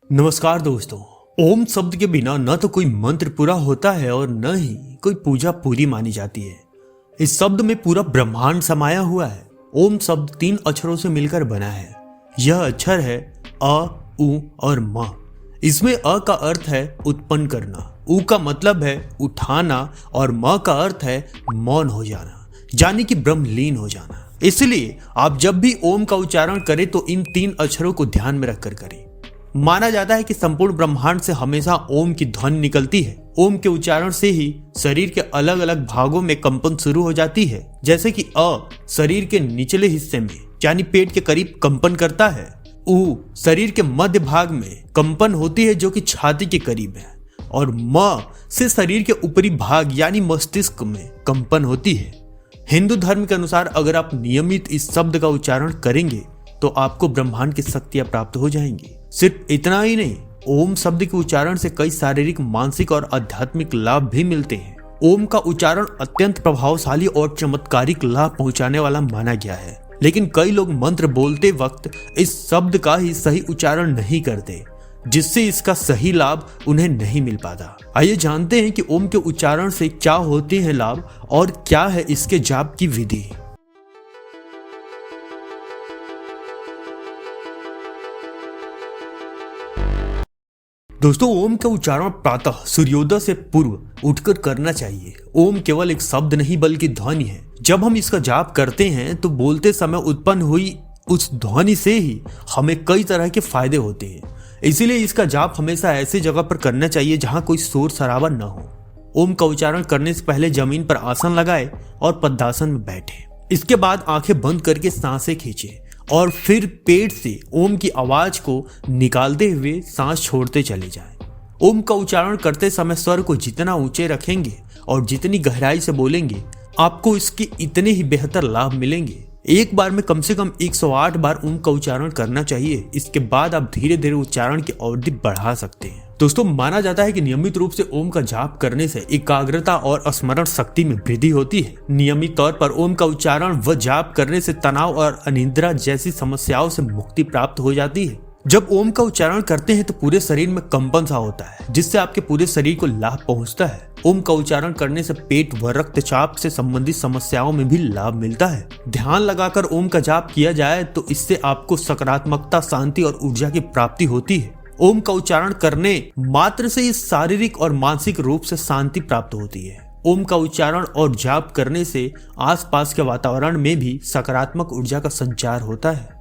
नमस्कार दोस्तों। ओम शब्द के बिना न तो कोई मंत्र पूरा होता है और न ही कोई पूजा पूरी मानी जाती है। इस शब्द में पूरा ब्रह्मांड समाया हुआ है। ओम शब्द 3 अक्षरों से मिलकर बना है। यह अक्षर है अ, उ और म। इसमें अ का अर्थ है उत्पन्न करना, उ का मतलब है उठाना और म का अर्थ है मौन हो जाना, यानी कि ब्रह्मलीन हो जाना। इसलिए आप जब भी ओम का उच्चारण करें तो इन 3 अक्षरों को ध्यान में रखकर करें। माना जाता है कि संपूर्ण ब्रह्मांड से हमेशा ओम की ध्वनि निकलती है। ओम के उच्चारण से ही शरीर के अलग अलग भागों में कंपन शुरू हो जाती है। जैसे कि अ शरीर के निचले हिस्से में यानी पेट के करीब कंपन करता है। उ शरीर के मध्य भाग में कंपन होती है जो कि छाती के करीब है। और म से शरीर के ऊपरी भाग यानी मस्तिष्क में कंपन होती है। हिंदू धर्म के अनुसार अगर आप नियमित इस शब्द का उच्चारण करेंगे तो आपको ब्रह्मांड की शक्तियां प्राप्त हो जाएंगी। सिर्फ इतना ही नहीं, ओम शब्द के उच्चारण से कई शारीरिक, मानसिक और आध्यात्मिक लाभ भी मिलते हैं। ओम का उच्चारण अत्यंत प्रभावशाली और चमत्कारिक लाभ पहुंचाने वाला माना गया है। लेकिन कई लोग मंत्र बोलते वक्त इस शब्द का ही सही उच्चारण नहीं करते, जिससे इसका सही लाभ उन्हें नहीं मिल पाता। आइए जानते हैं कि ओम के उच्चारण से क्या होते हैं लाभ और क्या है इसके जाप की विधि। दोस्तों, ओम का उच्चारण प्रातः सूर्योदय से पूर्व उठकर करना चाहिए। ओम केवल एक शब्द नहीं बल्कि ध्वनि है। जब हम इसका जाप करते हैं तो बोलते समय उत्पन्न हुई उस ध्वनि से ही हमें कई तरह के फायदे होते हैं। इसीलिए इसका जाप हमेशा ऐसी जगह पर करना चाहिए जहां कोई शोर शराबा न हो। ओम का उच्चारण करने से पहले जमीन पर आसन लगाए और पद्मासन में बैठे। इसके बाद आंखें बंद करके सांसें खींचे और फिर पेट से ओम की आवाज को निकालते हुए सांस छोड़ते चले जाएं। ओम का उच्चारण करते समय स्वर को जितना ऊंचे रखेंगे और जितनी गहराई से बोलेंगे, आपको इसके इतने ही बेहतर लाभ मिलेंगे। एक बार में कम से कम 108 बार ओम का उच्चारण करना चाहिए। इसके बाद आप धीरे धीरे उच्चारण की अवधि बढ़ा सकते हैं। दोस्तों, माना जाता है कि नियमित रूप से ओम का जाप करने से एकाग्रता और स्मरण शक्ति में वृद्धि होती है। नियमित तौर पर ओम का उच्चारण व जाप करने से तनाव और अनिद्रा जैसी समस्याओं से मुक्ति प्राप्त हो जाती है। जब ओम का उच्चारण करते हैं तो पूरे शरीर में कंपन सा होता है, जिससे आपके पूरे शरीर को लाभ पहुंचता है। ओम का उच्चारण करने से पेट व रक्तचाप से संबंधित समस्याओं में भी लाभ मिलता है। ध्यान लगाकर ओम का जाप किया जाए तो इससे आपको सकारात्मकता, शांति और ऊर्जा की प्राप्ति होती है। ओम का उच्चारण करने मात्र से इस शारीरिक और मानसिक रूप से शांति प्राप्त होती है। ओम का उच्चारण और जाप करने से आसपास के वातावरण में भी सकारात्मक ऊर्जा का संचार होता है।